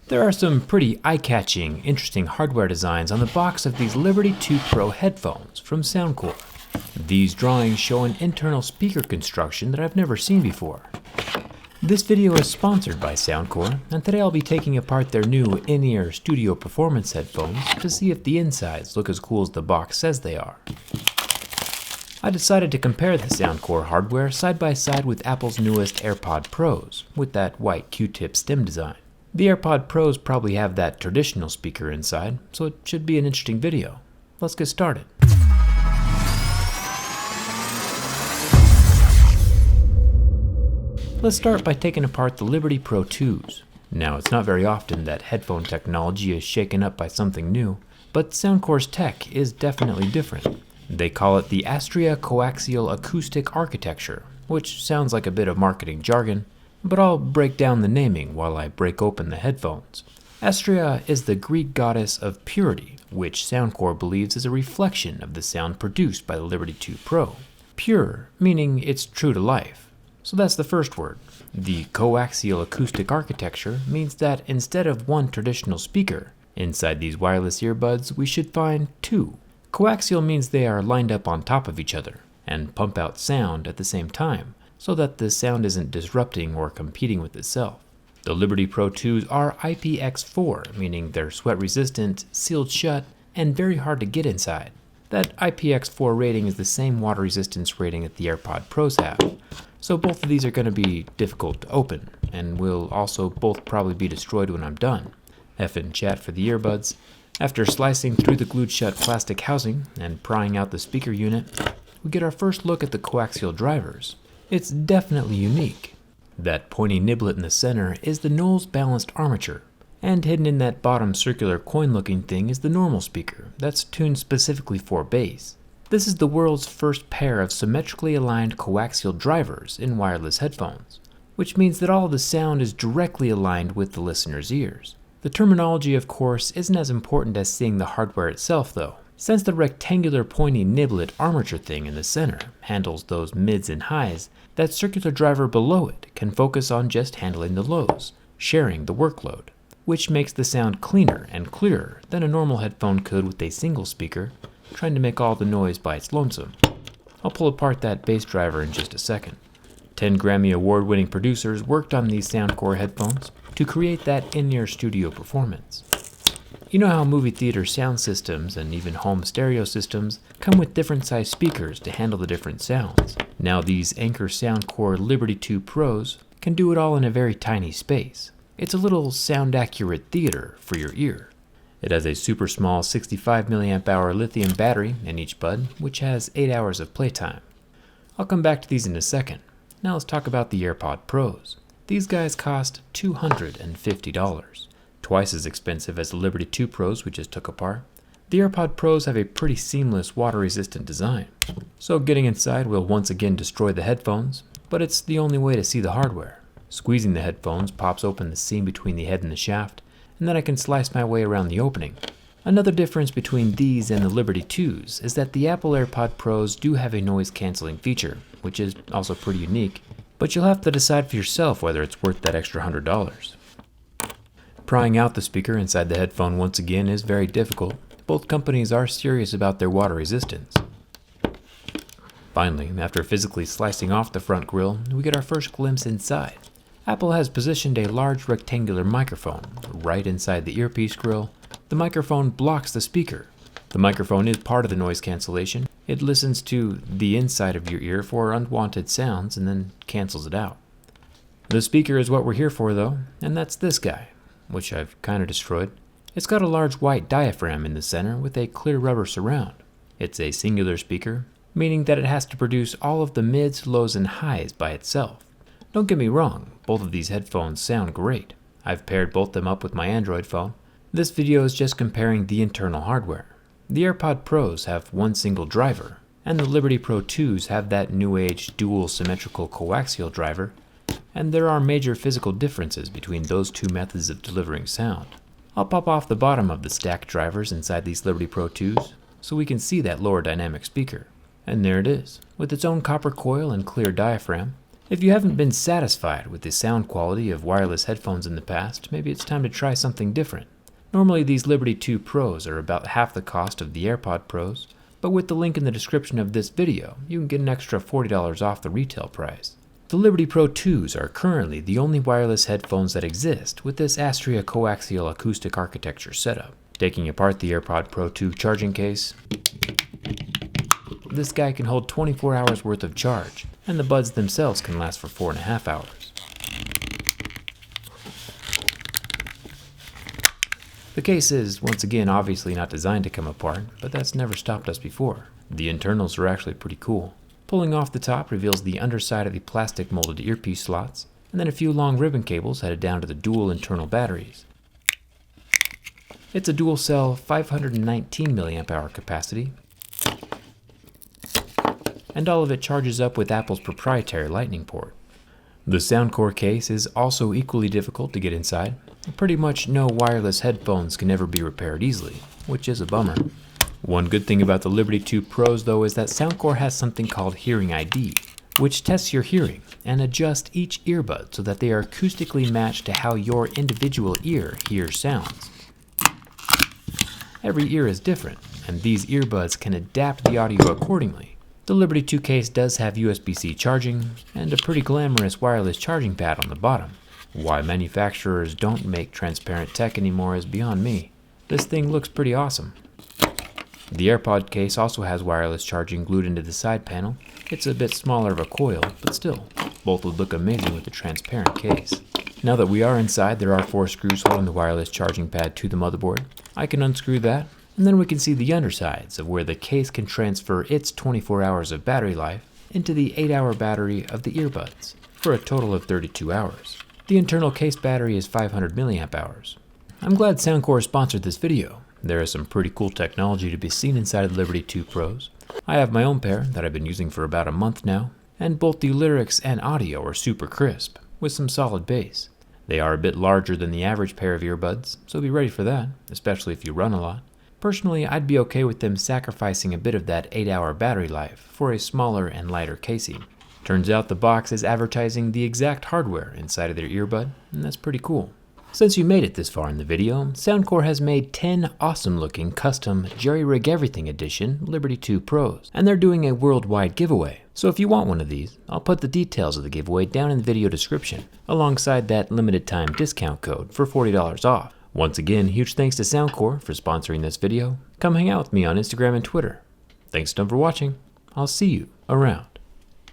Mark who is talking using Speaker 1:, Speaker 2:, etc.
Speaker 1: There are some pretty eye-catching, interesting hardware designs on the box of these Liberty 2 Pro headphones from Soundcoare. These drawings show an internal speaker construction that I've never seen before. This video is sponsored by Soundcoare, and today I'll be taking apart their new in-ear studio performance headphones to see if the insides look as cool as the box says they are. I decided to compare the Soundcoare hardware side by side with Apple's newest AirPod Pros with that white Q-tip stem design. The AirPod Pros probably have that traditional speaker inside, so it should be an interesting video. Let's get started. Let's start by taking apart the Liberty Pro 2s. Now, it's not very often that headphone technology is shaken up by something new, but Soundcore's tech is definitely different. They call it the Astria Coaxial Acoustic Architecture, which sounds like a bit of marketing jargon, but I'll break down the naming while I break open the headphones. Astria is the Greek goddess of purity, which Soundcoare believes is a reflection of the sound produced by the Liberty 2 Pro. Pure, meaning it's true to life. So that's the first word. The coaxial acoustic architecture means that instead of one traditional speaker, inside these wireless earbuds we should find two. Coaxial means they are lined up on top of each other and pump out sound at the same time, so that the sound isn't disrupting or competing with itself. The Liberty Pro 2s are IPX4, meaning they're sweat resistant, sealed shut, and very hard to get inside. That IPX4 rating is the same water resistance rating that the AirPod Pros have, so both of these are going to be difficult to open, and will also both probably be destroyed when I'm done. F in chat for the earbuds. After slicing through the glued shut plastic housing and prying out the speaker unit, we get our first look at the coaxial drivers. It's definitely unique. That pointy niblet in the center is the Knowles balanced armature, and hidden in that bottom circular coin-looking thing is the normal speaker that's tuned specifically for bass. This is the world's first pair of symmetrically aligned coaxial drivers in wireless headphones, which means that all of the sound is directly aligned with the listener's ears. The terminology, of course, isn't as important as seeing the hardware itself, though, since the rectangular pointy niblet armature thing in the center handles those mids and highs. That circular driver below it can focus on just handling the lows, sharing the workload, which makes the sound cleaner and clearer than a normal headphone could with a single speaker trying to make all the noise by its lonesome. I'll pull apart that bass driver in just a second. 10 Grammy award-winning producers worked on these Soundcoare headphones to create that in-ear studio performance. You know how movie theater sound systems and even home stereo systems come with different size speakers to handle the different sounds. Now these Anker Soundcoare Liberty 2 Pros can do it all in a very tiny space. It's a little sound-accurate theater for your ear. It has a super small 65 mAh lithium battery in each bud, which has 8 hours of playtime. I'll come back to these in a second. Now let's talk about the AirPod Pros. These guys cost $250. Twice as expensive as the Liberty 2 Pros we just took apart. The AirPod Pros have a pretty seamless water-resistant design, so getting inside will once again destroy the headphones, but it's the only way to see the hardware. Squeezing the headphones pops open the seam between the head and the shaft, and then I can slice my way around the opening. Another difference between these and the Liberty 2s is that the Apple AirPod Pros do have a noise-canceling feature, which is also pretty unique, but you'll have to decide for yourself whether it's worth that extra $100. Prying out the speaker inside the headphone once again is very difficult. Both companies are serious about their water resistance. Finally, after physically slicing off the front grille, we get our first glimpse inside. Apple has positioned a large rectangular microphone right inside the earpiece grille. The microphone blocks the speaker. The microphone is part of the noise cancellation. It listens to the inside of your ear for unwanted sounds and then cancels it out. The speaker is what we're here for though, and that's this guy, which I've kind of destroyed. It's got a large white diaphragm in the center with a clear rubber surround. It's a singular speaker, meaning that it has to produce all of the mids, lows, and highs by itself. Don't get me wrong, both of these headphones sound great. I've paired both them up with my Android phone. This video is just comparing the internal hardware. The AirPod Pros have one single driver, and the Liberty Pro 2s have that new age dual symmetrical coaxial driver, and there are major physical differences between those two methods of delivering sound. I'll pop off the bottom of the stacked drivers inside these Liberty Pro 2s so we can see that lower dynamic speaker. And there it is, with its own copper coil and clear diaphragm. If you haven't been satisfied with the sound quality of wireless headphones in the past, maybe it's time to try something different. Normally these Liberty 2 Pros are about half the cost of the AirPod Pros, but with the link in the description of this video, you can get an extra $40 off the retail price. The Liberty Pro 2s are currently the only wireless headphones that exist with this Astria coaxial acoustic architecture setup. Taking apart the AirPod Pro 2 charging case, this guy can hold 24 hours worth of charge, and the buds themselves can last for 4.5 hours. The case is, once again, obviously not designed to come apart, but that's never stopped us before. The internals are actually pretty cool. Pulling off the top reveals the underside of the plastic molded earpiece slots, and then a few long ribbon cables headed down to the dual internal batteries. It's a dual cell 519 mAh capacity, and all of it charges up with Apple's proprietary Lightning port. The Soundcoare case is also equally difficult to get inside. Pretty much no wireless headphones can ever be repaired easily, which is a bummer. One good thing about the Liberty 2 Pros though is that Soundcoare has something called Hearing ID, which tests your hearing and adjusts each earbud so that they are acoustically matched to how your individual ear hears sounds. Every ear is different, and these earbuds can adapt the audio accordingly. The Liberty 2 case does have USB-C charging and a pretty glamorous wireless charging pad on the bottom. Why manufacturers don't make transparent tech anymore is beyond me. This thing looks pretty awesome. The AirPod case also has wireless charging glued into the side panel. It's a bit smaller of a coil, but still, both would look amazing with a transparent case. Now that we are inside, there are 4 screws holding the wireless charging pad to the motherboard. I can unscrew that, and then we can see the undersides of where the case can transfer its 24 hours of battery life into the 8-hour battery of the earbuds, for a total of 32 hours. The internal case battery is 500 mAh. I'm glad Soundcoare sponsored this video. There is some pretty cool technology to be seen inside of the Liberty 2 Pros. I have my own pair that I've been using for about a month now, and both the lyrics and audio are super crisp, with some solid bass. They are a bit larger than the average pair of earbuds, so be ready for that, especially if you run a lot. Personally, I'd be okay with them sacrificing a bit of that 8-hour battery life for a smaller and lighter casing. Turns out the box is advertising the exact hardware inside of their earbud, and that's pretty cool. Since you made it this far in the video, Soundcoare has made 10 awesome-looking custom Jerry Rig Everything Edition Liberty 2 Pros, and they're doing a worldwide giveaway. So if you want one of these, I'll put the details of the giveaway down in the video description, alongside that limited time discount code for $40 off. Once again, huge thanks to Soundcoare for sponsoring this video. Come hang out with me on Instagram and Twitter. Thanks again for watching. I'll see you around.